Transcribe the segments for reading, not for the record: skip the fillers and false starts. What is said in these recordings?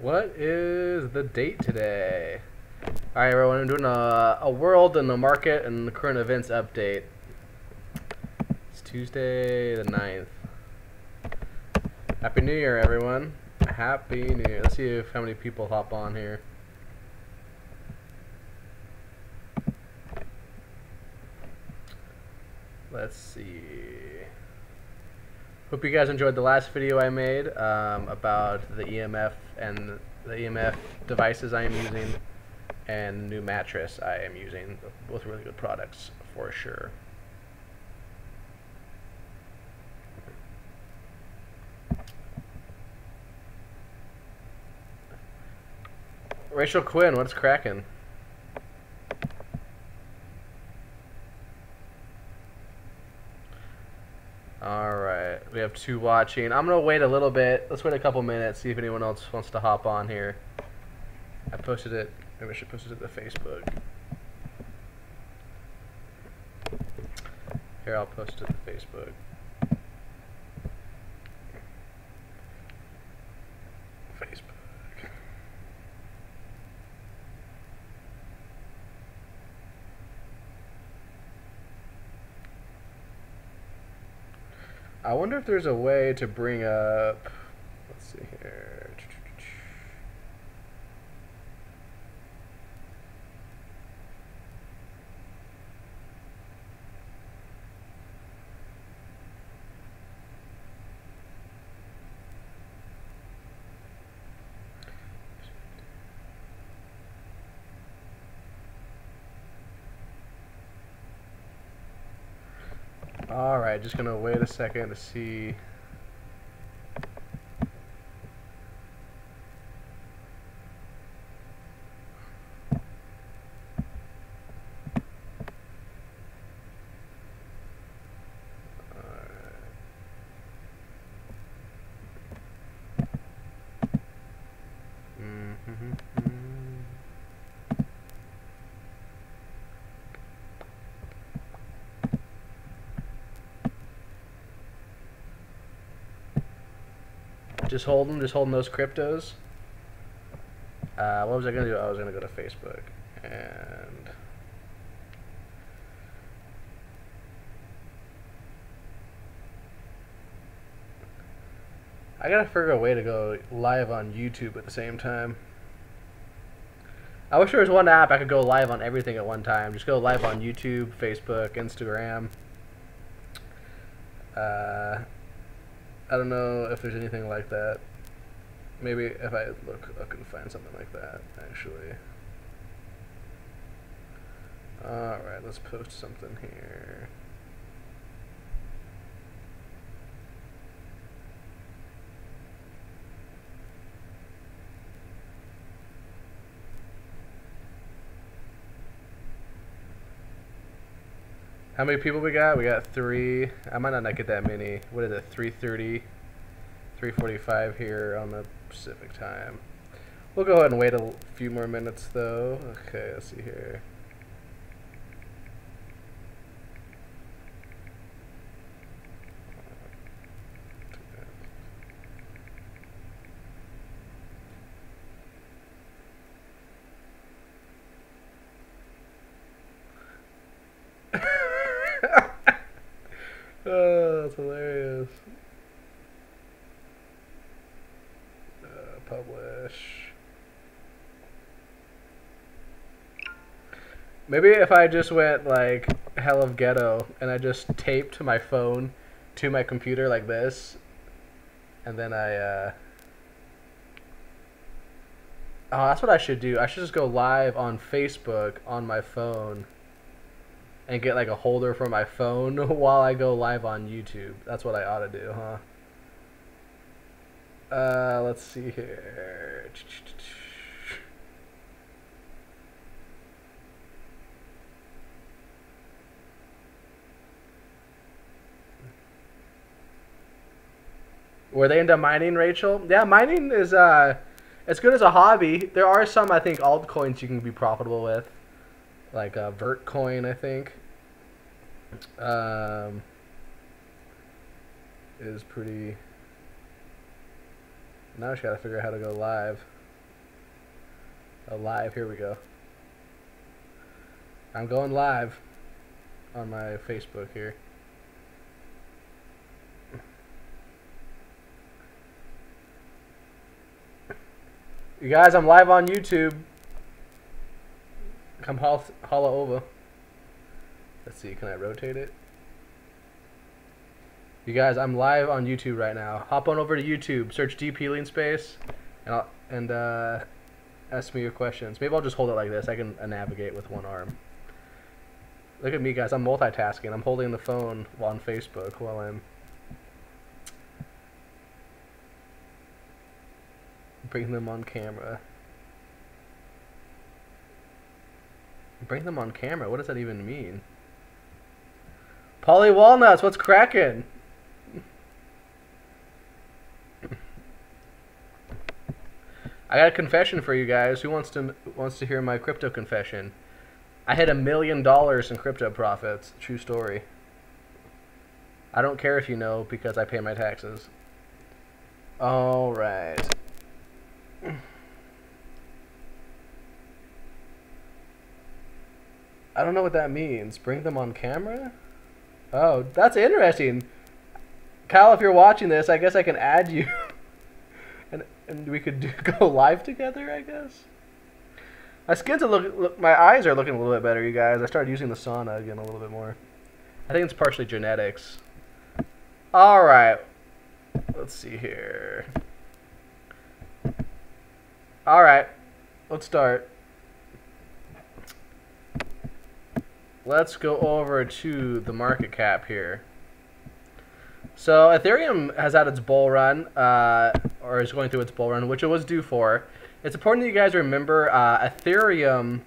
What is the date today? Alright, everyone, I'm doing a world and the market and the current events update. It's Tuesday the 9th. Happy New Year, everyone. Happy New Year. Let's see how many people hop on here. Let's see. Hope you guys enjoyed the last video I made about the EMF and the EMF devices I am using and the new mattress I am using. Both really good products for sure. Rachel Quinn, what's cracking? Alright, we have 2 watching. I'm going to wait a little bit. Let's wait a couple minutes, see if anyone else wants to hop on here. I posted it. Maybe I should post it to Facebook. Here, I'll post it to Facebook. I wonder if there's a way to bring up, let's see here. Alright, just gonna wait a second to see. Just holding those cryptos. What was I gonna do? I was gonna go to Facebook and I gotta figure a way to go live on YouTube at the same time. I wish there was one app I could go live on everything at one time. Just go live on YouTube, Facebook, Instagram. I don't know if there's anything like that. Maybe if I look, I can find something like that, actually. Alright, let's post something here. How many people we got? We got 3. I might not get that many. What is it? 3:30, 3:45 here on the Pacific time. We'll go ahead and wait a few more minutes though. Okay, let's see here. Oh, that's hilarious. Publish. Maybe if I just went like hell of ghetto and I just taped my phone to my computer like this, and then oh, that's what I should do. I should just go live on Facebook on my phone and get like a holder for my phone while I go live on YouTube. That's what I ought to do, huh? Let's see here. Were they into mining, Rachel? Yeah, mining is as good as a hobby. There are some, I think, altcoins you can be profitable with, like Vertcoin, I think. Is pretty. Now I just gotta figure out how to go live. Oh, live. Here we go. I'm going live on my Facebook here. You guys, I'm live on YouTube. Come holla over. Let's see, can I rotate it? You guys, I'm live on YouTube right now. Hop on over to YouTube, search Deep Healing Space, and ask me your questions. Maybe I'll just hold it like this. I can navigate with one arm. Look at me, guys. I'm multitasking. I'm holding the phone on Facebook while I'm bring them on camera. Bring them on camera? What does that even mean? Polly Walnuts, what's cracking? I got a confession for you guys. Who wants to hear my crypto confession? I hit $1 million in crypto profits. True story. I don't care if you know because I pay my taxes. All right. I don't know what that means. Bring them on camera? Oh, that's interesting. Kyle, if you're watching this, I guess I can add you. and we could go live together, I guess. My skin's my eyes are looking a little bit better, you guys. I started using the sauna again a little bit more. I think it's partially genetics. All right. Let's see here. All right. Let's start. Let's go over to the market cap here. So Ethereum has had its bull run, or is going through its bull run, which it was due for. It's important that you guys remember Ethereum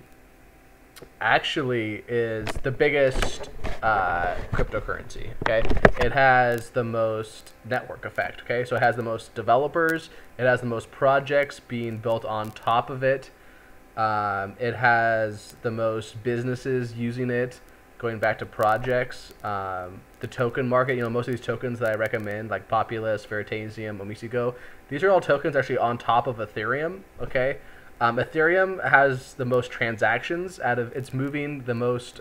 actually is the biggest cryptocurrency. Okay, it has the most network effect. Okay, so it has the most developers. It has the most projects being built on top of it. It has the most businesses using it, going back to projects. The token market, most of these tokens that I recommend, like Populus, Veritasium, Omisigo, these are all tokens actually on top of Ethereum, okay? Ethereum has the most transactions it's moving the most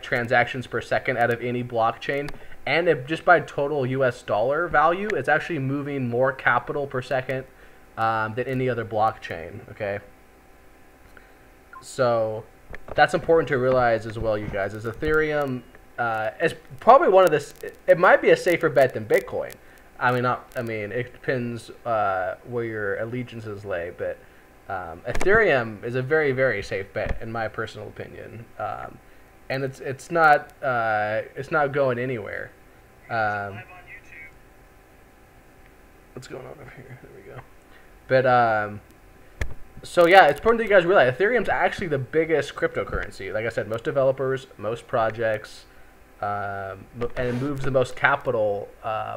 transactions per second out of any blockchain. And just by total US dollar value, it's actually moving more capital per second than any other blockchain, okay? So that's important to realize as well, you guys, is Ethereum is probably one of it might be a safer bet than Bitcoin. I mean, it depends where your allegiances lay, but Ethereum is a very, very safe bet in my personal opinion, and it's not going anywhere. What's going on over here? There we go. But so yeah, it's important that you guys realize Ethereum's actually the biggest cryptocurrency. Like I said, most developers, most projects, and it moves the most capital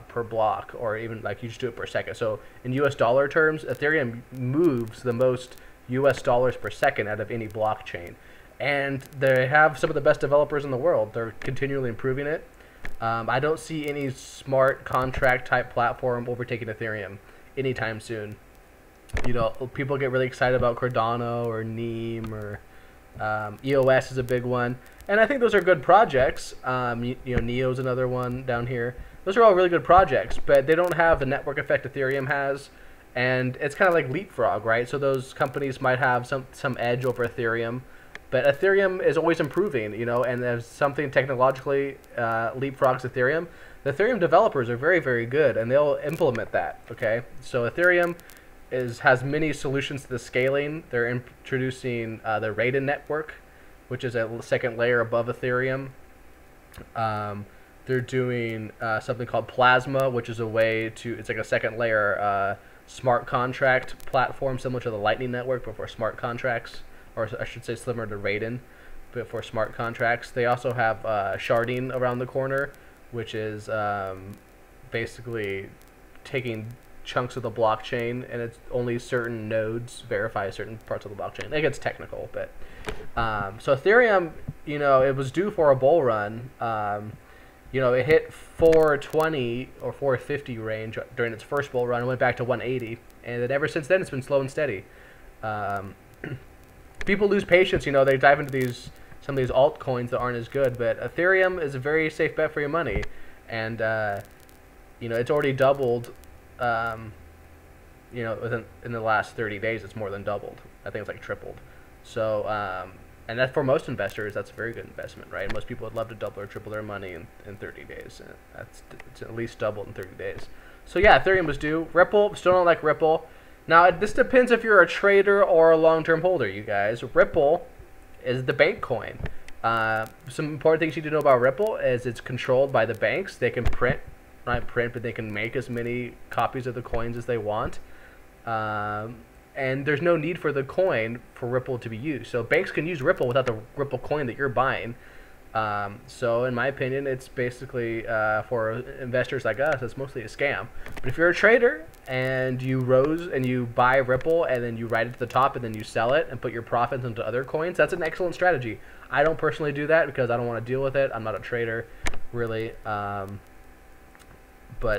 per block, or even like you just do it per second. So in US dollar terms, Ethereum moves the most US dollars per second out of any blockchain. And they have some of the best developers in the world. They're continually improving it. I don't see any smart contract type platform overtaking Ethereum anytime soon. People get really excited about Cardano or Neem or EOS is a big one. And I think those are good projects. Neo's another one down here. Those are all really good projects, but they don't have the network effect Ethereum has. And it's kind of like leapfrog, right? So those companies might have some edge over Ethereum. But Ethereum is always improving, and there's something technologically leapfrogs Ethereum. The Ethereum developers are very, very good, and they'll implement that, okay? So Ethereum has many solutions to the scaling. They're introducing the Raiden network, which is a second layer above Ethereum. They're doing something called Plasma, which is it's like a second layer smart contract platform similar to the Lightning Network, but for smart contracts, or I should say similar to Raiden, but for smart contracts. They also have sharding around the corner, which is basically taking chunks of the blockchain, and it's only certain nodes verify certain parts of the blockchain. It gets technical, but so Ethereum, it was due for a bull run. It hit 420 or 450 range during its first bull run and went back to 180, and then ever since then it's been slow and steady. people lose patience. They dive into some of these altcoins that aren't as good, but Ethereum is a very safe bet for your money, and it's already doubled. In the last 30 days, it's more than doubled. I think it's like tripled. So, and that for most investors, that's a very good investment, right? Most people would love to double or triple their money in 30 days. It's at least doubled in 30 days. So yeah, Ethereum was due. Ripple, still don't like Ripple. Now, this depends if you're a trader or a long-term holder, you guys. Ripple is the bank coin. Some important things you need to know about Ripple is it's controlled by the banks. They can not print, but they can make as many copies of the coins as they want. And there's no need for the coin for Ripple to be used. So banks can use Ripple without the Ripple coin that you're buying. So in my opinion, it's basically for investors like us, it's mostly a scam. But if you're a trader and you buy Ripple and then you ride it to the top and then you sell it and put your profits into other coins, that's an excellent strategy. I don't personally do that because I don't want to deal with it. I'm not a trader, really. But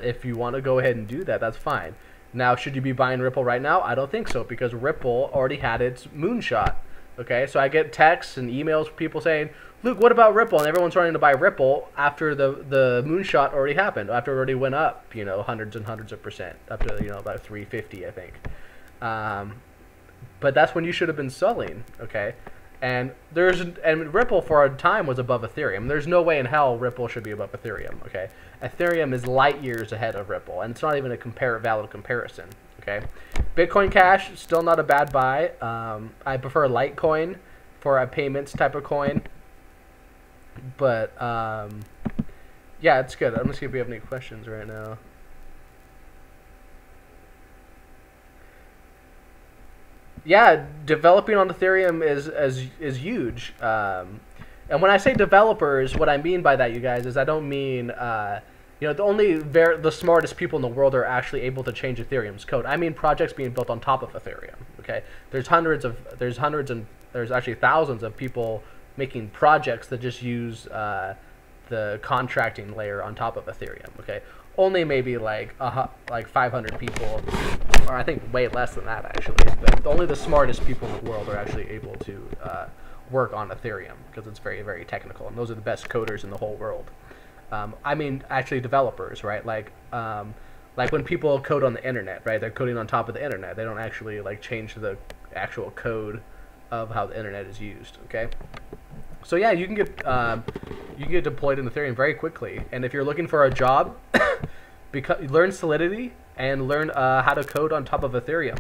if you want to go ahead and do that, that's fine. Now, should you be buying Ripple right now? I don't think so, because Ripple already had its moonshot. Okay, so I get texts and emails from people saying, Luke, what about Ripple? And everyone's running to buy Ripple after the moonshot already happened, after it already went up, hundreds and hundreds of percent, up to, about 350, I think. But that's when you should have been selling, okay? And Ripple for a time was above Ethereum. There's no way in hell Ripple should be above Ethereum, okay? Ethereum is light years ahead of Ripple, and it's not even a valid comparison, okay? Bitcoin Cash, still not a bad buy. I prefer Litecoin for a payments type of coin. But, yeah, it's good. I'm going to see if we have any questions right now. Yeah, developing on Ethereum is huge. And when I say developers, what I mean by that, you guys, is I don't mean the smartest people in the world are actually able to change Ethereum's code. I mean projects being built on top of Ethereum. Okay, there's actually thousands of people making projects that just use the contracting layer on top of Ethereum. Okay, only maybe like 500 people, or I think way less than that actually. But only the smartest people in the world are actually able to work on Ethereum because it's very, very technical, and those are the best coders in the whole world. I mean, actually developers, right? Like when people code on the internet, right? They're coding on top of the internet. They don't actually change the actual code of how the internet is used. Okay. So yeah, you can get deployed in Ethereum very quickly. And if you're looking for a job, learn Solidity and learn how to code on top of Ethereum.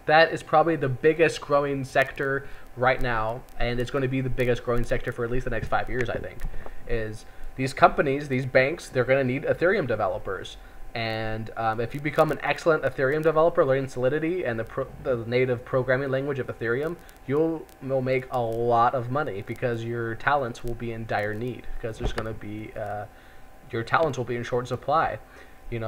That is probably the biggest growing sector right now, and it's going to be the biggest growing sector for at least the next 5 years, I think. Is these companies, these banks, they're going to need Ethereum developers. And if you become an excellent Ethereum developer, learning Solidity and the native programming language of Ethereum, you'll make a lot of money because your talents will be in dire need, because there's going to be your talents will be in short supply. It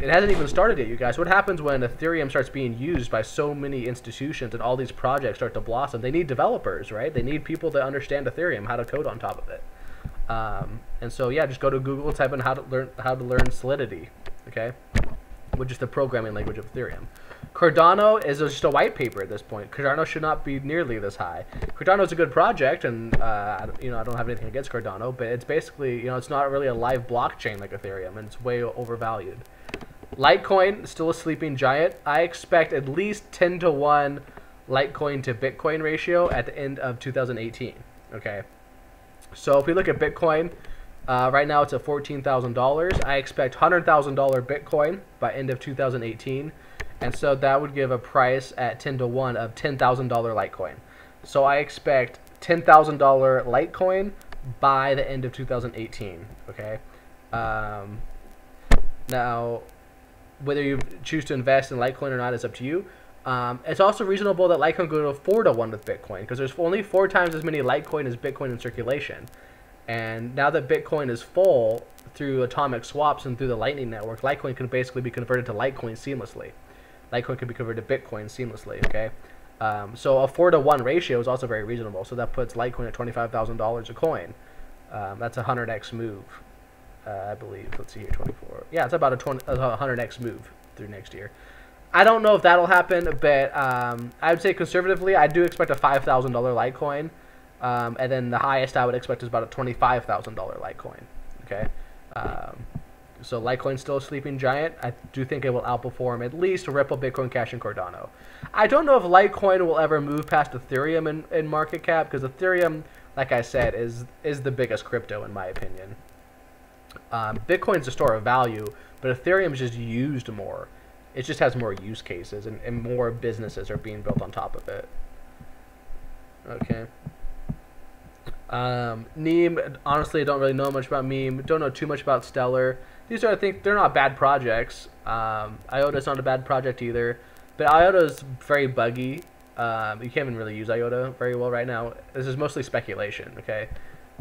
hasn't even started yet, you guys. What happens when Ethereum starts being used by so many institutions and all these projects start to blossom? They need developers, right? They need people that understand Ethereum, how to code on top of it. And so yeah, just go to Google, type in how to learn Solidity, okay, which is the programming language of Ethereum. Cardano is just a white paper at this point. Cardano should not be nearly this high. Cardano is a good project, and I don't have anything against Cardano, but it's basically it's not really a live blockchain like Ethereum, and it's way overvalued. Litecoin, still a sleeping giant. I expect at least 10-to-1 Litecoin to Bitcoin ratio at the end of 2018. Okay, so if we look at Bitcoin, right now it's at $14,000. I expect $100,000 Bitcoin by end of 2018. And so that would give a price at 10-to-1 of $10,000 Litecoin. So I expect $10,000 Litecoin by the end of 2018. Okay. Now, whether you choose to invest in Litecoin or not is up to you. It's also reasonable that Litecoin go to 4-to-1 with Bitcoin, because there's only 4 times as many Litecoin as Bitcoin in circulation. And now that Bitcoin is full through atomic swaps and through the Lightning Network, Litecoin can basically be converted to Litecoin seamlessly. Litecoin can be converted to Bitcoin seamlessly, okay? So a 4-to-1 ratio is also very reasonable. So that puts Litecoin at $25,000 a coin. That's a 100x move, I believe. Let's see here, 24. Yeah, it's about a 100x move through next year. I don't know if that'll happen, but I would say conservatively, I do expect a $5,000 Litecoin, and then the highest I would expect is about a $25,000 Litecoin. Okay, so Litecoin's still a sleeping giant. I do think it will outperform at least Ripple, Bitcoin Cash, and Cardano. I don't know if Litecoin will ever move past Ethereum in market cap, because Ethereum, like I said, is the biggest crypto in my opinion. Bitcoin's a store of value, but Ethereum is just used more. It just has more use cases, and more businesses are being built on top of it. Okay. Neem, honestly, I don't really know much about Meme. Don't know too much about Stellar. These are, I think, they're not bad projects. IOTA's not a bad project either. But IOTA's very buggy. You can't even really use IOTA very well right now. This is mostly speculation, okay?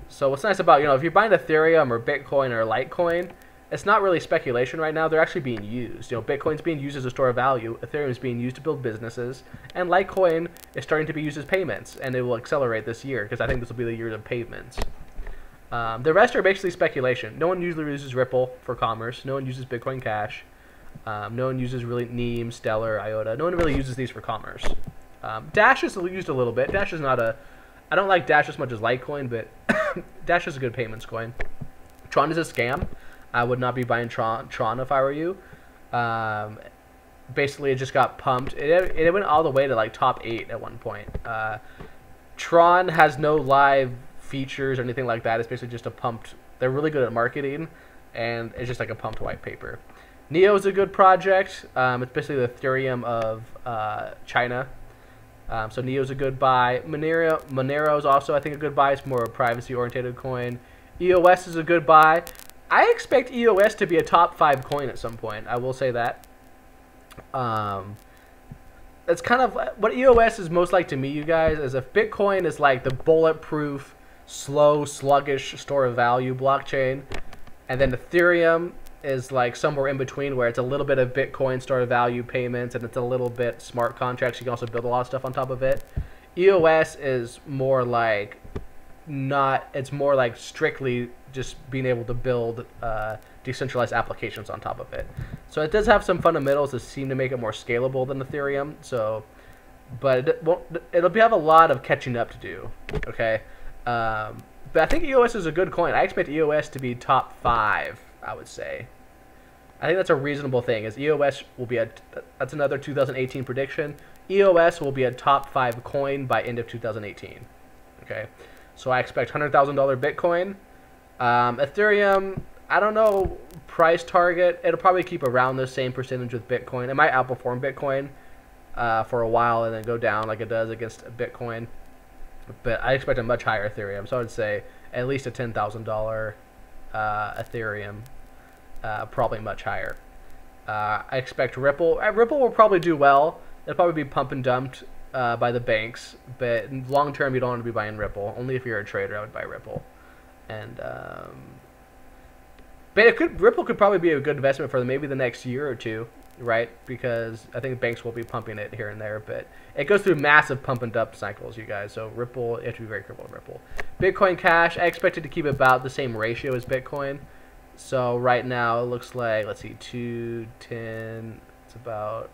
So what's nice about, if you're buying Ethereum or Bitcoin or Litecoin, it's not really speculation right now. They're actually being used. Bitcoin's being used as a store of value. Ethereum is being used to build businesses. And Litecoin is starting to be used as payments. And it will accelerate this year, because I think this will be the year of payments. The rest are basically speculation. No one usually uses Ripple for commerce. No one uses Bitcoin Cash. No one uses really Neem, Stellar, IOTA. No one really uses these for commerce. Dash is used a little bit. Dash is not a... I don't like Dash as much as Litecoin, but Dash is a good payments coin. Tron is a scam. I would not be buying Tron if I were you. Basically, it just got pumped. It went all the way to like top 8 at one point. Tron has no live features or anything like that. It's basically just a pumped... They're really good at marketing, and it's just like a pumped white paper. Neo is a good project. It's basically the Ethereum of China. So Neo is a good buy. Monero is also, I think, a good buy. It's more a privacy-oriented coin. EOS is a good buy. I expect EOS to be a top 5 coin at some point. I will say that. That's kind of what EOS is most like to me, you guys, is if Bitcoin is like the bulletproof, slow, sluggish store of value blockchain, and then Ethereum is like somewhere in between, where it's a little bit of Bitcoin store of value payments, and it's a little bit smart contracts. You can also build a lot of stuff on top of it. EOS is more like it's more like strictly just being able to build decentralized applications on top of it. So it does have some fundamentals that seem to make it more scalable than Ethereum. So, but it'll have a lot of catching up to do. Okay, but I think EOS is a good coin. I expect EOS to be top 5. I would say. I think that's a reasonable thing. Is EOS will be that's another 2018 prediction. EOS will be a top 5 coin by end of 2018. Okay, so I expect $100,000 Bitcoin. Ethereum, I don't know price target. It'll probably keep around the same percentage with Bitcoin. It might outperform Bitcoin for a while and then go down like it does against Bitcoin. But I expect a much higher Ethereum. So I would say at least a $10,000 Ethereum, probably much higher. I expect Ripple. Ripple will probably do well. It'll probably be pump and dumped by the banks. But long term, you don't want to be buying Ripple. Only if you're a trader, I would buy Ripple. And but Ripple could probably be a good investment for maybe the next year or two, right? Because I think banks will be pumping it here and there, but it goes through massive pump and dump cycles, you guys. So Ripple, you have to be very careful with Ripple. Bitcoin Cash, I expect it to keep about the same ratio as Bitcoin. So right now it looks like, let's see, 210. It's about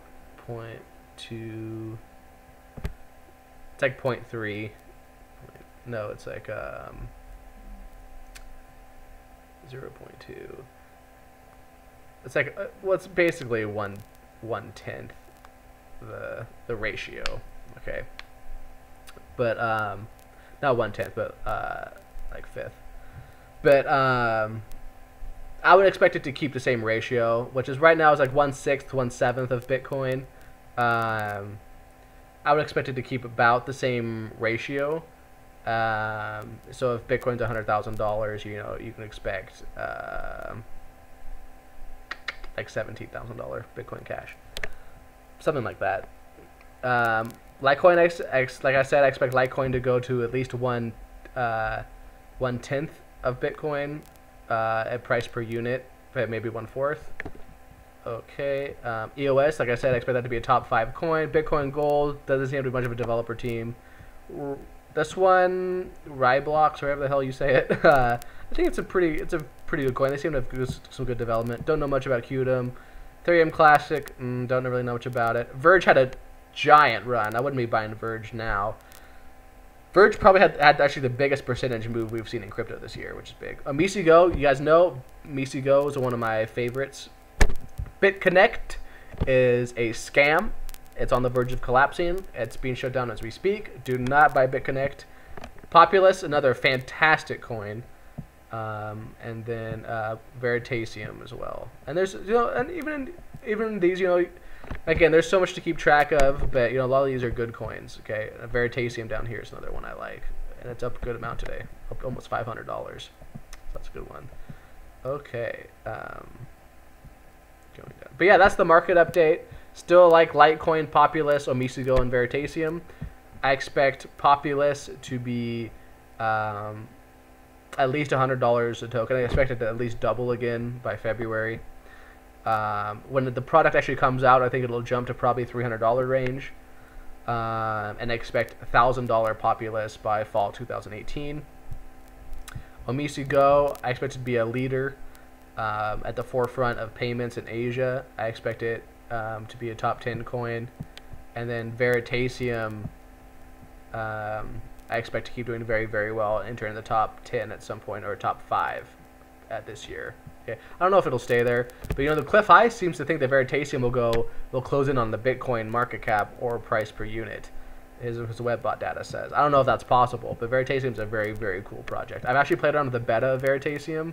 0.2. It's like 0.3. No, it's like 0.2. It's like well, it's basically 1/10 the ratio. Okay, but not 1/10, but like 1/5. But I would expect it to keep the same ratio, which is right now is like 1/6, 1/7 of Bitcoin. I would expect it to keep about the same ratio. So if Bitcoin's $100,000, you can expect like $17,000 Bitcoin Cash, something like that. Litecoin, like I said, I expect Litecoin to go to at least 1/10 of Bitcoin at price per unit, but maybe 1/4. Okay, EOS, like I said, I expect that to be a top 5 coin. Bitcoin Gold doesn't seem to be much of a developer team. This one, Ryblox, or whatever the hell you say it, I think it's a pretty good coin. They seem to have some good development. Don't know much about Qdom. Ethereum Classic, don't really know much about it. Verge had a giant run. I wouldn't be buying Verge now. Verge probably had actually the biggest percentage move we've seen in crypto this year, which is big. MisiGo, you guys know, MisiGo is one of my favorites. BitConnect is a scam. It's on the verge of collapsing. It's being shut down as we speak. Do not buy BitConnect. Populous, another fantastic coin. And then Veritasium as well. And there's, and even these, again, there's so much to keep track of, but a lot of these are good coins. Okay, Veritasium down here is another one I like, and it's up a good amount today, up to almost $500. So that's a good one. Okay, going down. But yeah, that's the market update. Still like Litecoin, Populous, MisiGo, and Veritasium. I expect Populous to be at least $100 a token. I expect it to at least double again by February. When the product actually comes out, I think it'll jump to probably $300 range. And I expect $1,000 Populous by fall 2018. MisiGo, I expect it to be a leader at the forefront of payments in Asia. I expect it to be a top 10 coin. And then Veritasium, I expect to keep doing very, very well and enter in the top 10 at some point, or top 5 at this year. Okay. I don't know if it'll stay there, but the Cliff High seems to think that Veritasium will close in on the Bitcoin market cap or price per unit. His Webbot data says. I don't know if that's possible, but Veritasium is a very, very cool project. I've actually played around with the beta of Veritasium,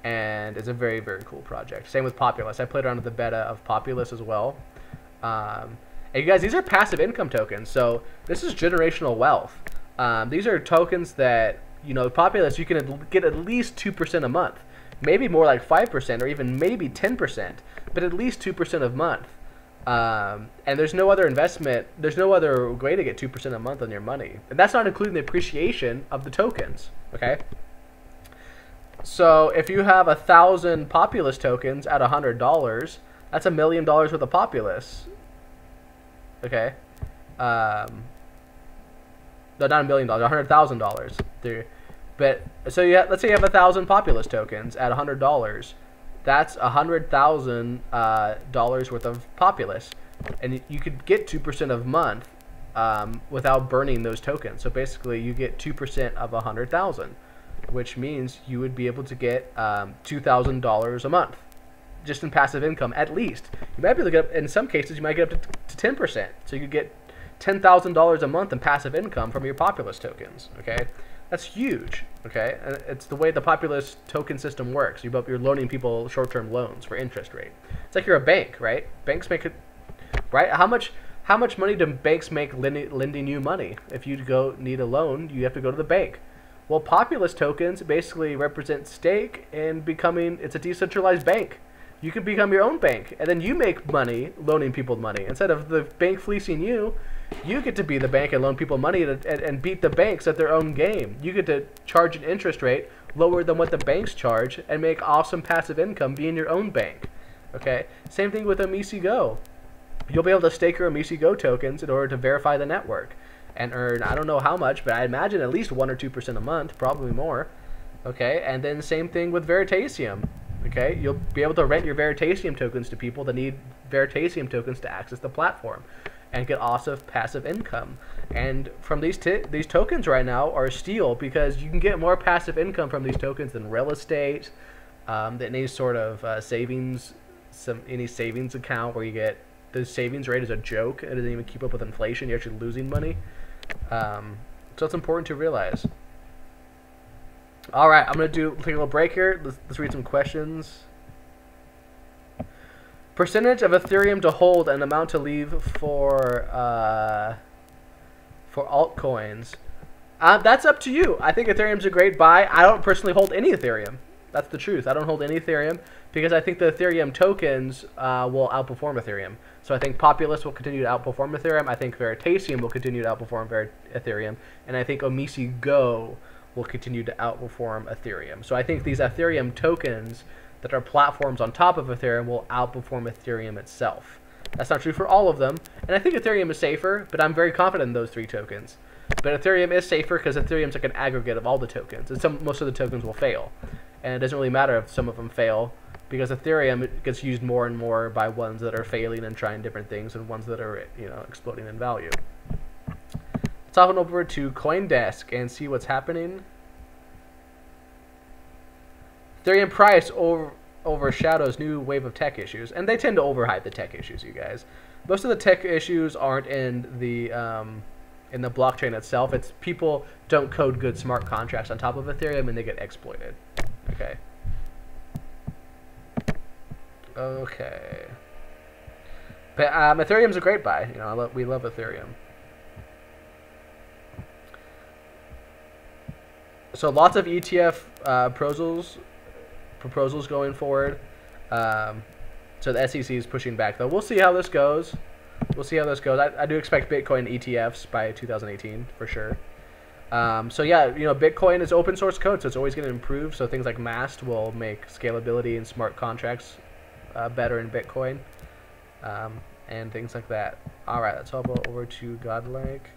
and it's a very, very cool project. Same with Populous. I played around with the beta of Populous as well. And you guys, these are passive income tokens, so this is generational wealth. These are tokens that, Populous, you can get at least 2% a month. Maybe more like 5% or even maybe 10%, but at least 2% a month. And there's no other investment, there's no other way to get 2% a month on your money. And that's not including the appreciation of the tokens, okay? So if you have 1,000 Populous tokens at $100, that's $1 million worth of Populous, okay? No, not $1 million, $100,000. But so let's say you have 1,000 Populous tokens at $100. That's $100,000 worth of Populous, and you could get 2% a month without burning those tokens. So basically, you get 2% of 100,000, which means you would be able to get $2,000 a month, just in passive income at least. You might be able to get up, in some cases, you might get up to 10%. So you could get $10,000 a month in passive income from your Populous tokens. Okay. That's huge, okay? And it's the way the Populous token system works. You're loaning people short-term loans for interest rate. It's like you're a bank, right? Banks make it, right? How much money do banks make lending you money? If you need a loan, you have to go to the bank. Well, Populous tokens basically represent stake in it's a decentralized bank. You can become your own bank, and then you make money loaning people money. Instead of the bank fleecing you, you get to be the bank and loan people money and beat the banks at their own game. You get to charge an interest rate lower than what the banks charge and make awesome passive income being your own bank. Okay? Same thing with MisiGo. You'll be able to stake your MisiGo tokens in order to verify the network and earn, I don't know how much, but I imagine at least 1 or 2% a month, probably more. Okay? And then same thing with Veritasium. Okay? You'll be able to rent your Veritasium tokens to people that need Veritasium tokens to access the platform and get awesome passive income. And from these tokens right now are a steal, because you can get more passive income from these tokens than real estate, than any sort of any savings account where you get the savings rate is a joke. It doesn't even keep up with inflation. You're actually losing money. So it's important to realize. All right, I'm gonna take a little break here. Let's read some questions. Percentage of Ethereum to hold and amount to leave for altcoins. That's up to you. I think Ethereum's a great buy. I don't personally hold any Ethereum. That's the truth. I don't hold any Ethereum because I think the Ethereum tokens will outperform Ethereum. So I think Populous will continue to outperform Ethereum. I think Veritasium will continue to outperform Ethereum. And I think MisiGo will continue to outperform Ethereum. So I think these Ethereum tokens that are platforms on top of Ethereum will outperform Ethereum itself. That's not true for all of them, and I think Ethereum is safer, but I'm very confident in those 3 tokens. But Ethereum is safer because Ethereum's like an aggregate of all the tokens, and most of the tokens will fail. and it doesn't really matter if some of them fail, because Ethereum gets used more and more by ones that are failing and trying different things, and ones that are, you know, exploding in value. Let's hop on over to CoinDesk and see what's happening. Ethereum price overshadows new wave of tech issues, and they tend to overhype the tech issues, you guys. Most of the tech issues aren't in the blockchain itself. It's people don't code good smart contracts on top of Ethereum, and they get exploited. Okay. Okay. But Ethereum's a great buy. You know, we love Ethereum. So lots of ETF proposals going forward. So the SEC is pushing back, though. We'll see how this goes. We'll see how this goes. I do expect Bitcoin ETFs by 2018 for sure. So yeah, you know, Bitcoin is open source code, so it's always going to improve. So things like Mast will make scalability and smart contracts better in Bitcoin, and things like that. All right, let's hop over to Godlike.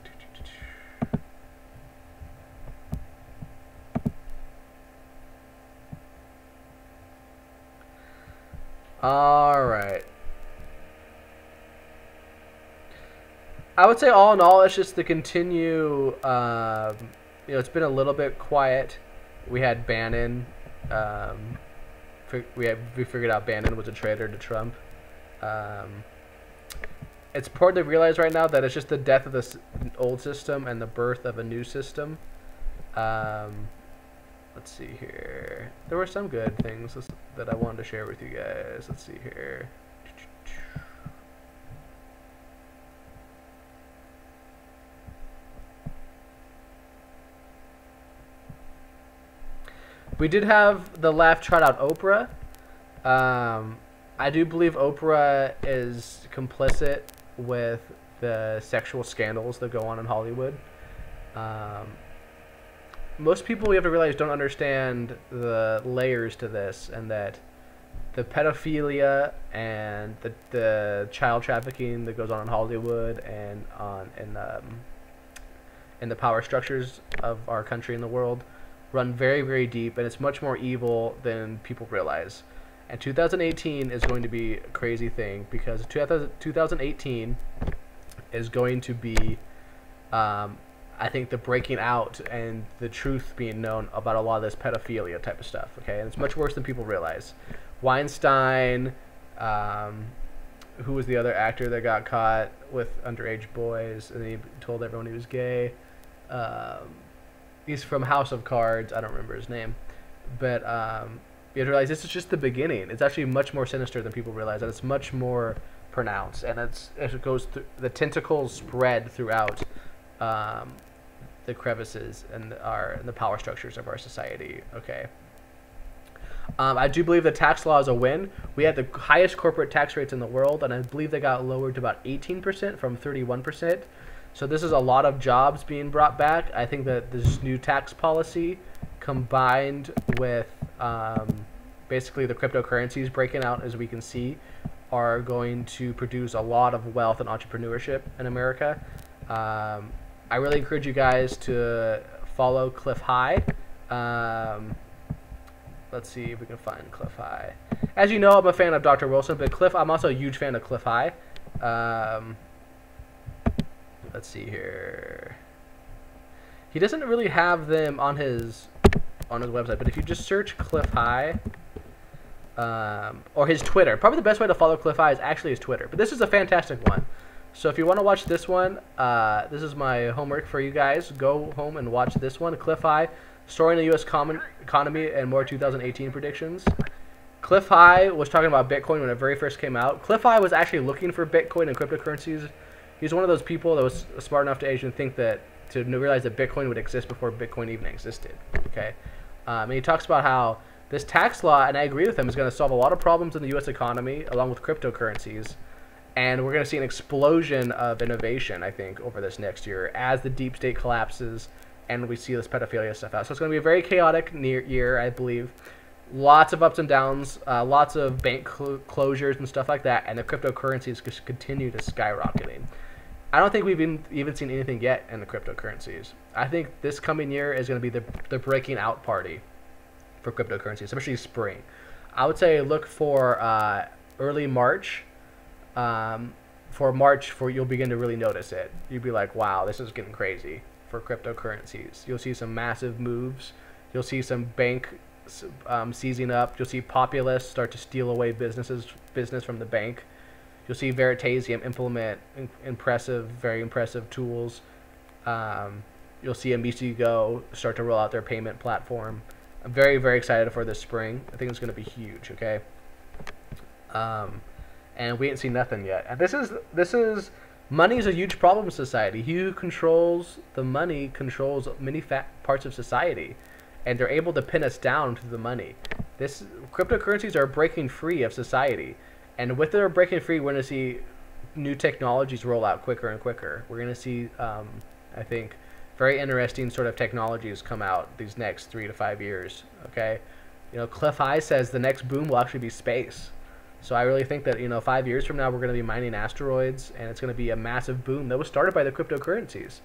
All right. I would say all in all, it's just to continue. You know, it's been a little bit quiet. We had Bannon. We figured out Bannon was a traitor to Trump. It's important to realize right now that it's just the death of this old system and the birth of a new system. Let's see here. There were some good things that I wanted to share with you guys. Let's see here. We did have the left trot out Oprah. I do believe Oprah is complicit with the sexual scandals that go on in Hollywood. Most people, we have to realize, don't understand the layers to this, and that the pedophilia and the child trafficking that goes on in Hollywood and in the power structures of our country and the world run very, very deep, and it's much more evil than people realize. And 2018 is going to be a crazy thing, because 2018 is going to be I think the breaking out and the truth being known about a lot of this pedophilia type of stuff, okay? And it's much worse than people realize. Weinstein, who was the other actor that got caught with underage boys, and he told everyone he was gay. He's from House of Cards. I don't remember his name. But you have to realize this is just the beginning. It's actually much more sinister than people realize, and it's much more pronounced. And it goes through, the tentacles spread throughout the crevices and the power structures of our society. Okay. I do believe the tax law is a win. We had the highest corporate tax rates in the world, and I believe they got lowered to about 18% from 31%. So this is a lot of jobs being brought back. I think that this new tax policy, combined with basically the cryptocurrencies breaking out, as we can see, are going to produce a lot of wealth and entrepreneurship in America. I really encourage you guys to follow Cliff High. Let's see if we can find Cliff High. As you know, I'm a fan of Dr. Wilson, but I'm also a huge fan of Cliff High. Let's see here. He doesn't really have them on his website, but if you just search Cliff High, or his Twitter, probably the best way to follow Cliff High is actually his Twitter. But this is a fantastic one. So if you want to watch this one, this is my homework for you guys. Go home and watch this one. Cliff High, Storing the U.S. Economy and More 2018 Predictions. Cliff High was talking about Bitcoin when it very first came out. Cliff High was actually looking for Bitcoin and cryptocurrencies. He's one of those people that was smart enough to actually think that, to realize that Bitcoin would exist before Bitcoin even existed. Okay, and he talks about how this tax law, and I agree with him, is going to solve a lot of problems in the U.S. economy, along with cryptocurrencies. And we're going to see an explosion of innovation, I think, over this next year as the deep state collapses and we see this pedophilia stuff out. So it's going to be a very chaotic year, I believe. Lots of ups and downs, lots of bank closures and stuff like that, and the cryptocurrencies just continue to skyrocketing. I don't think we've even seen anything yet in the cryptocurrencies. I think this coming year is going to be the breaking out party for cryptocurrency, especially spring. I would say look for early March. You'll begin to really notice it. You'll be like, wow, this is getting crazy for cryptocurrencies. You'll see some massive moves. You'll see some bank seizing up. You'll see populists start to steal away business from the bank. You'll see Veritasium implement very impressive tools. You'll see MBCGo start to roll out their payment platform. I'm very, very excited for this spring. I think it's going to be huge, okay? And we ain't seen nothing yet. And this is money is a huge problem in society. He who controls the money controls many parts of society, and they're able to pin us down to the money. Cryptocurrencies are breaking free of society, and with their breaking free, we're going to see new technologies roll out quicker and quicker. We're going to see, I think, very interesting sort of technologies come out these next 3 to 5 years. Okay, Cliff High says the next boom will actually be space. So I really think that 5 years from now we're going to be mining asteroids, and it's going to be a massive boom that was started by the cryptocurrencies,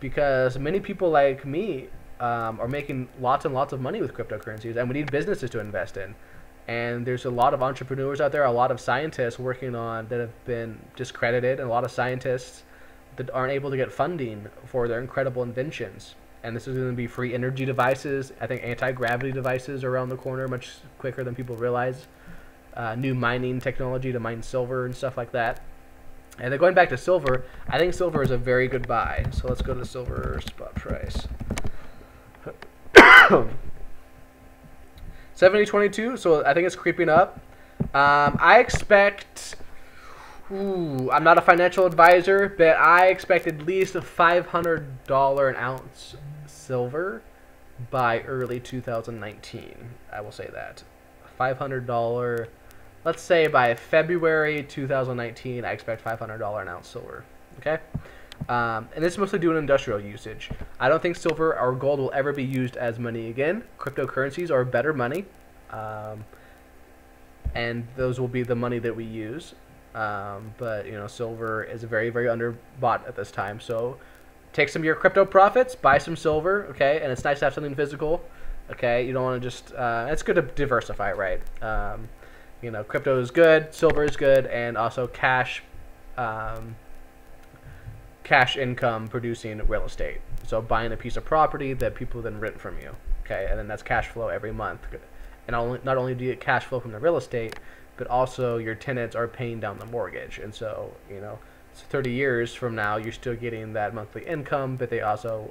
because many people like me are making lots and lots of money with cryptocurrencies, and we need businesses to invest in. And there's a lot of entrepreneurs out there, a lot of scientists working on that have been discredited, and a lot of scientists that aren't able to get funding for their incredible inventions. And this is going to be free energy devices. I think anti-gravity devices are around the corner much quicker than people realize. New mining technology to mine silver and stuff like that. And then going back to silver, I think silver is a very good buy. So let's go to the silver spot price. 70.22, so I think it's creeping up. I expect, I'm not a financial advisor, but I expect at least a $500 an ounce silver by early 2019. I will say that. $500, let's say by February 2019, I expect $500 an ounce silver. Okay? And this is mostly due to industrial usage. I don't think silver or gold will ever be used as money again. Cryptocurrencies are better money, and those will be the money that we use. But silver is very, very underbought at this time. So take some of your crypto profits, buy some silver, okay? And it's nice to have something physical, okay? You don't want to just it's good to diversify, right? Crypto is good, silver is good, and also cash income producing real estate. So buying a piece of property that people then rent from you, okay? And then that's cash flow every month. And not only do you get cash flow from the real estate, but also your tenants are paying down the mortgage. And so, so 30 years from now, you're still getting that monthly income, but they also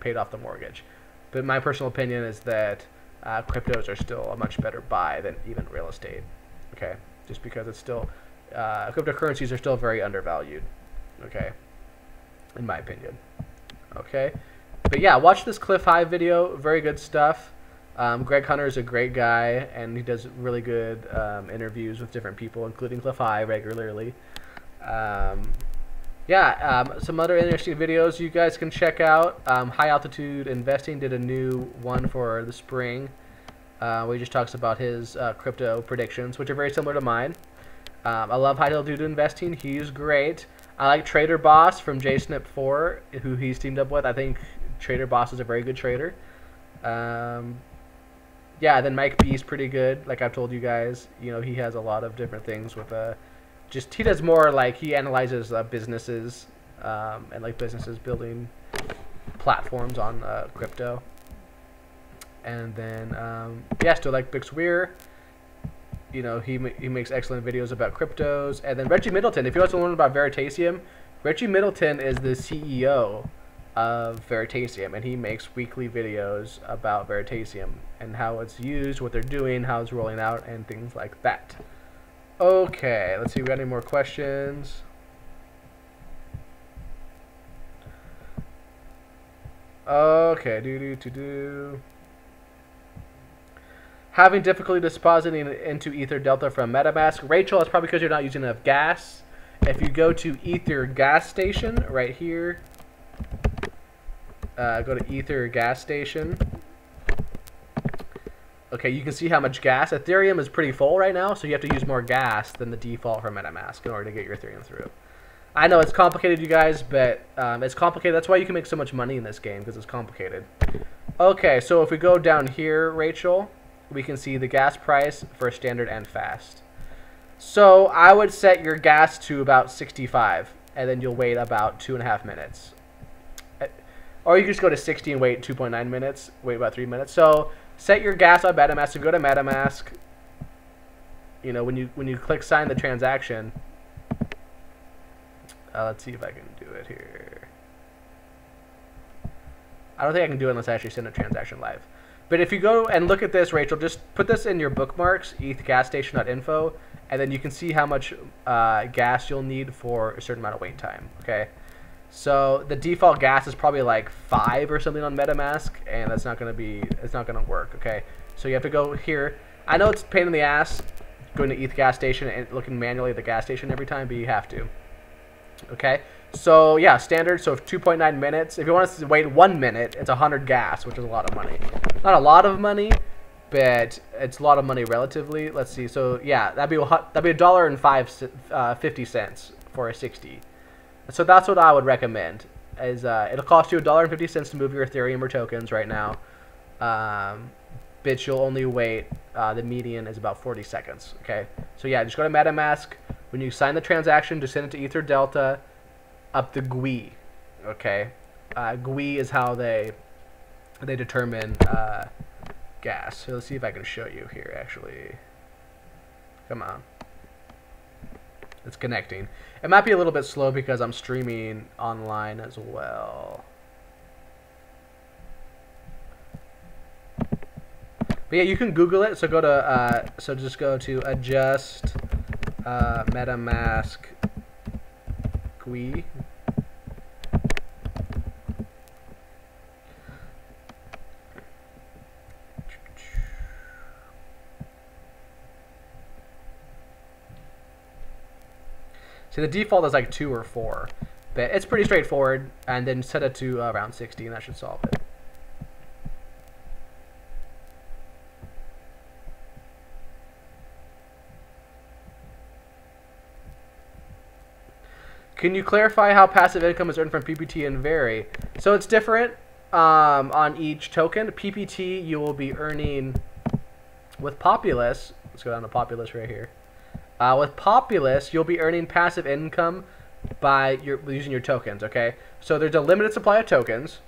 paid off the mortgage. But my personal opinion is that cryptos are still a much better buy than even real estate, okay? Just because it's still, cryptocurrencies are still very undervalued. Okay, in my opinion. Okay, but yeah, watch this Cliff High video. Very good stuff. Greg Hunter is a great guy, and he does really good interviews with different people, including Cliff High regularly. Some other interesting videos you guys can check out. High Altitude Investing did a new one for the spring, where he just talks about his crypto predictions, which are very similar to mine. I love High Altitude Investing. He's great. I like Trader Boss from JSnip4, who he's teamed up with. I think Trader Boss is a very good trader. Then Mike B is pretty good. Like I've told you guys, he has a lot of different things with he does more like he analyzes businesses and like businesses building platforms on crypto. And then still like Bix Weir. He makes excellent videos about cryptos. And then Reggie Middleton, if you want to learn about Veritasium, Reggie Middleton is the CEO of Veritasium, and he makes weekly videos about Veritasium and how it's used, what they're doing, how it's rolling out, and things like that. Okay, let's see, we got any more questions? Okay, Having difficulty depositing into Ether Delta from MetaMask. Rachel, it's probably because you're not using enough gas. If you go to Ether gas station right here, go to Ether gas station. Okay, you can see how much gas. Ethereum is pretty full right now, so you have to use more gas than the default for MetaMask in order to get your Ethereum through. I know it's complicated, you guys, but it's complicated. That's why you can make so much money in this game, because it's complicated. Okay, so if we go down here, Rachel, we can see the gas price for standard and fast. So I would set your gas to about 65, and then you'll wait about 2.5 minutes. Or you can just go to 60 and wait 2.9 minutes, wait about 3 minutes. So set your gas on MetaMask, so go to MetaMask. You know, when you click sign the transaction, let's see if I can do it here. I don't think I can do it unless I actually send a transaction live. But if you go and look at this, Rachel, just put this in your bookmarks, ethgasstation.info, and then you can see how much gas you'll need for a certain amount of wait time, okay? So the default gas is probably like 5 or something on MetaMask, and that's not going to be, it's not going to work, okay? So you have to go here. I know it's a pain in the ass going to ETH gas station and looking manually at the gas station every time, but you have to, okay? So yeah, standard, so 2.9 minutes. If you want us to wait 1 minute, it's 100 gas, which is a lot of money. Not a lot of money, but it's a lot of money relatively. Let's see, so yeah, that'd be $1.50 for a 60. So that's what I would recommend. Is it'll cost you $1.50 to move your Ethereum or tokens right now. But you'll only wait. The median is about 40 seconds. Okay, so yeah, just go to MetaMask. When you sign the transaction, just send it to Ether Delta. Up the GUI, okay. GUI is how they determine gas. So let's see if I can show you here. Actually, come on, it's connecting. It might be a little bit slow because I'm streaming online as well. But yeah, you can Google it. So go to so just go to adjust MetaMask GUI. See, the default is like 2 or 4, but it's pretty straightforward. And then set it to around 60, and that should solve it. Can you clarify how passive income is earned from PPT and Vary? So it's different on each token. PPT you will be earning with Populous. Let's go down to Populous right here. With Populous, you'll be earning passive income by using your tokens. Okay, so there's a limited supply of tokens.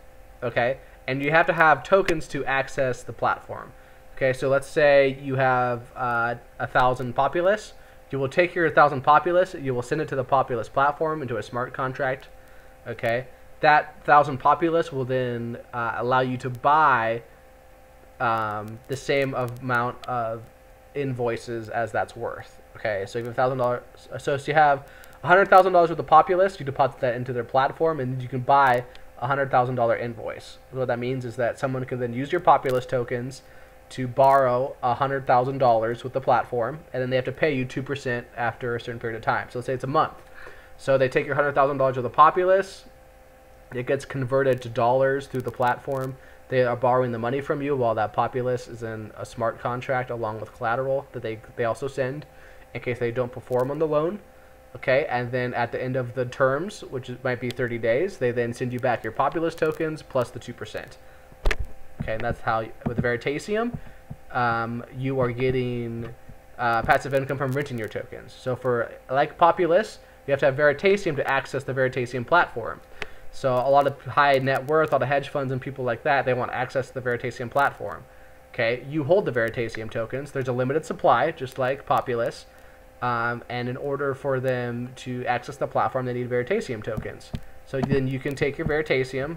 Okay, and you have to have tokens to access the platform. Okay, so let's say you have 1,000 Populous. You will take your 1,000 Populous, you will send it to the Populous platform into a smart contract. Okay, that 1,000 Populous will then allow you to buy the same amount of invoices as that's worth. Okay, so you have $1,000. So if you have $100,000 worth of Populous, you deposit that into their platform, and you can buy a $100,000 invoice. What that means is that someone can then use your Populous tokens to borrow $100,000 with the platform, and then they have to pay you 2% after a certain period of time. So let's say it's a month. So they take your $100,000 of the Populous, it gets converted to dollars through the platform. They are borrowing the money from you while that Populous is in a smart contract along with collateral that they also send in case they don't perform on the loan. Okay, and then at the end of the terms, which might be 30 days, they then send you back your Populous tokens plus the 2%. Okay, and that's how, with Veritasium, you are getting passive income from renting your tokens. So for, like Populous, you have to have Veritasium to access the Veritasium platform. So a lot of high net worth, all the hedge funds and people like that, they want access to the Veritasium platform. Okay, you hold the Veritasium tokens. There's a limited supply, just like Populous. And in order for them to access the platform, they need Veritasium tokens. So then you can take your Veritasium.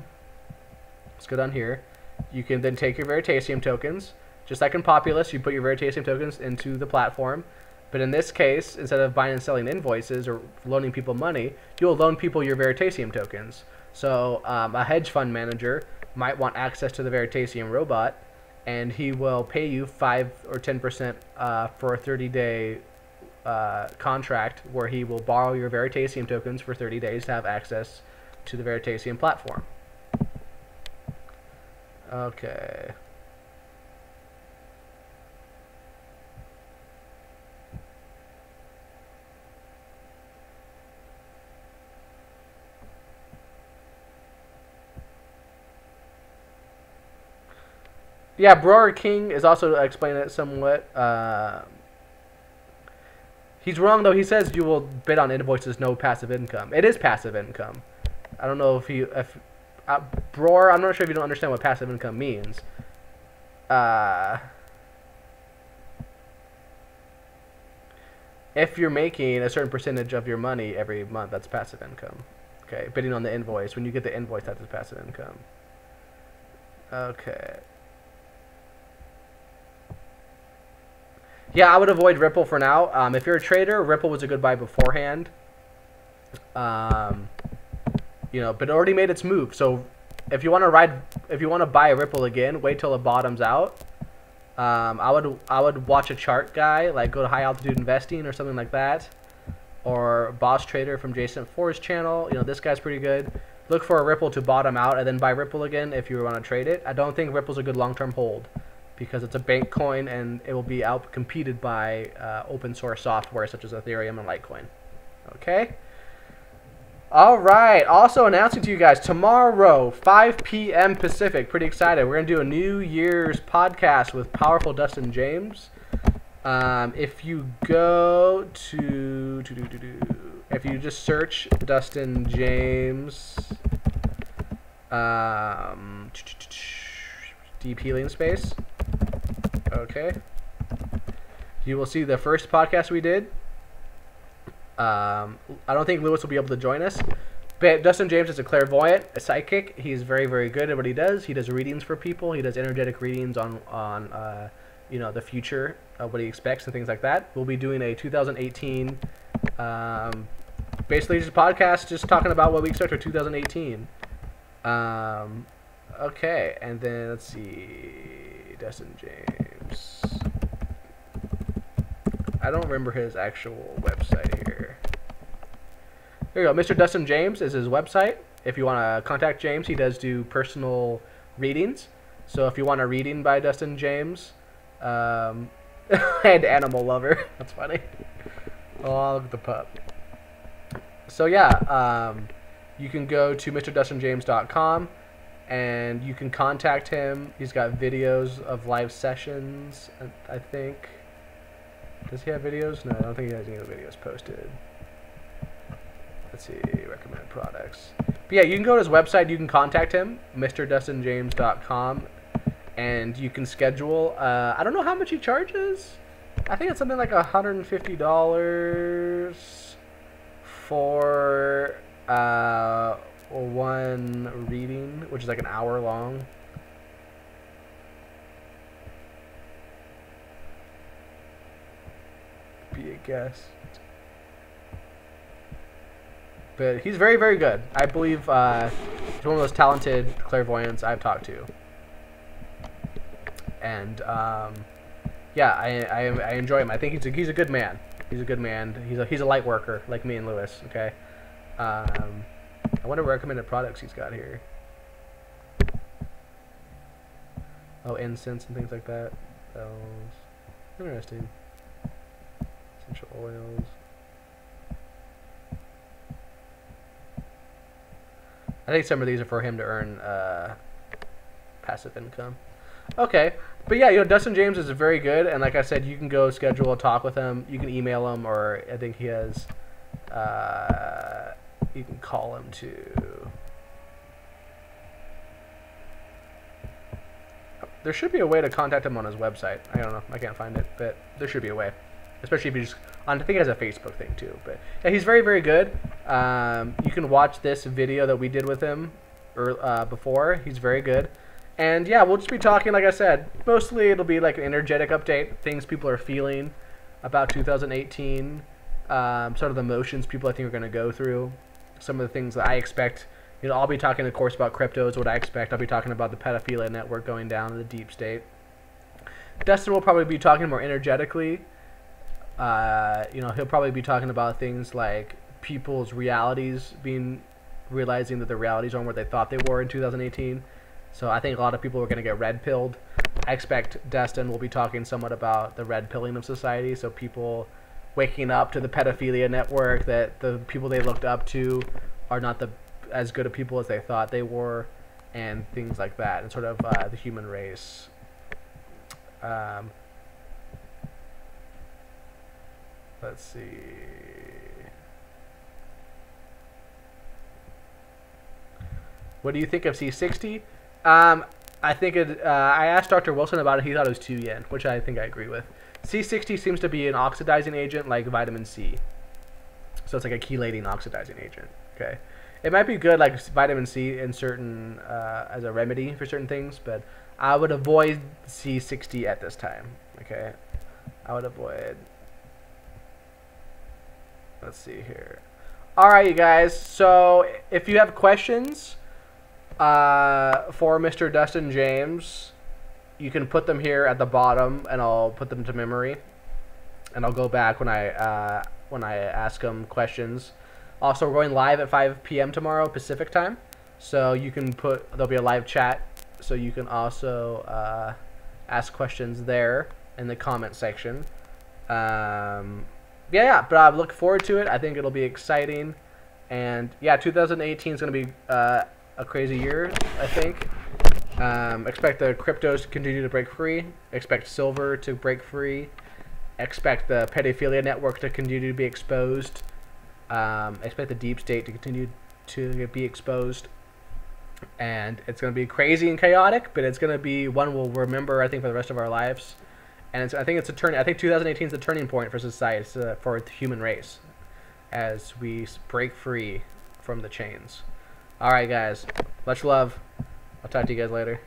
Let's go down here. You can then take your Veritasium tokens. Just like in Populous, you put your Veritasium tokens into the platform. But in this case, instead of buying and selling invoices or loaning people money, you'll loan people your Veritasium tokens. So a hedge fund manager might want access to the Veritasium robot, and he will pay you 5 or 10% for a 30-day contract where he will borrow your Veritasium tokens for 30 days to have access to the Veritasium platform. Okay. Yeah, Pryor King is also explaining it somewhat. He's wrong though. He says you will bid on invoices, no passive income. It is passive income. I don't know if Pryor, I'm not sure if you don't understand what passive income means. If you're making a certain percentage of your money every month, that's passive income. Okay, bidding on the invoice. When you get the invoice, that's passive income. Okay. Yeah, I would avoid Ripple for now. If you're a trader, Ripple was a good buy beforehand. You know, but it already made its move. So if you want to buy Ripple again, wait till it bottoms out. I would watch a chart guy, like go to High Altitude Investing or something like that, or Boss Trader from Jason Ford's channel. You know, this guy's pretty good. Look for a Ripple to bottom out and then buy Ripple again if you want to trade it. I don't think Ripple's a good long-term hold because it's a bank coin and it will be out-competed by open source software such as Ethereum and Litecoin. Okay? All right. Also announcing to you guys, tomorrow, 5 p.m. Pacific. Pretty excited. We're going to do a New Year's podcast with powerful Dustin James. If you go to if you just search Dustin James deep healing space, okay, you will see the first podcast we did. I don't think Lewis will be able to join us, but Dustin James is a clairvoyant, a psychic. He's very, very good at what he does. He does readings for people. He does energetic readings on you know, the future, what he expects and things like that. We'll be doing a 2018, basically just a podcast just talking about what we expect for 2018. Okay, and then let's see, Dustin James. I don't remember his actual website here. There you go. Mr. Dustin James is his website. If you want to contact James, he does do personal readings. So if you want a reading by Dustin James, and Animal Lover. That's funny. Oh, look at the pup. So yeah, you can go to mrdustinjames.com and you can contact him. He's got videos of live sessions, I think. Does he have videos? No, I don't think he has any videos posted. Let's see, recommended products. But yeah, you can go to his website. You can contact him, mrdustinjames.com, and you can schedule. I don't know how much he charges. I think it's something like $150 for one reading, which is like an hour long. Be a guest. But he's very, very good. I believe he's one of those talented clairvoyants I've talked to. And yeah, I enjoy him. I think he's a good man. He's a good man. He's a light worker like me and Lewis. Okay. I wonder what recommended products he's got here. Oh, incense and things like that. Those. Interesting. Essential oils. I think some of these are for him to earn passive income. Okay, but yeah, you know, Dustin James is very good, and like I said, you can go schedule a talk with him. You can email him, or I think he has. You can call him too. There should be a way to contact him on his website. I don't know. I can't find it, but there should be a way. Especially if you just, I think he has a Facebook thing too. But yeah, he's very, very good. You can watch this video that we did with him before. He's very good. And yeah, we'll just be talking, like I said, mostly it'll be like an energetic update, things people are feeling about 2018, sort of the emotions people I think are going to go through, some of the things that I expect. You know, I'll be talking, of course, about cryptos, what I expect. I'll be talking about the pedophilia network going down in the deep state. Dustin will probably be talking more energetically. You know, he'll probably be talking about things like people's realities realizing that their realities aren't what they thought they were in 2018. So I think a lot of people are going to get red-pilled. I expect Dustin will be talking somewhat about the red-pilling of society, so people waking up to the pedophilia network, that the people they looked up to are not as good of people as they thought they were, and things like that, and sort of the human race Let's see. What do you think of C60? I think I asked Dr. Wilson about it. He thought it was 2 yen, which I think I agree with. C60 seems to be an oxidizing agent like vitamin C. So it's like a chelating oxidizing agent. Okay. It might be good like vitamin C in certain as a remedy for certain things, but I would avoid C60 at this time. Okay. I would avoid. Let's see here. All right, you guys. So if you have questions for Mr. Dustin James, you can put them here at the bottom, and I'll put them to memory, and I'll go back when I ask him questions. Also, we're going live at 5 p.m. tomorrow Pacific time, so you can put, there'll be a live chat, so you can also ask questions there in the comment section. Yeah, but I look forward to it. I think it'll be exciting, and yeah, 2018 is going to be a crazy year, I think. Expect the cryptos to continue to break free. Expect silver to break free. Expect the pedophilia network to continue to be exposed. Expect the deep state to continue to be exposed. And it's going to be crazy and chaotic, but it's going to be one we'll remember, I think, for the rest of our lives. And I think it's a turn. I think 2018 is the turning point for society, for the human race, as we break free from the chains. All right, guys. Much love. I'll talk to you guys later.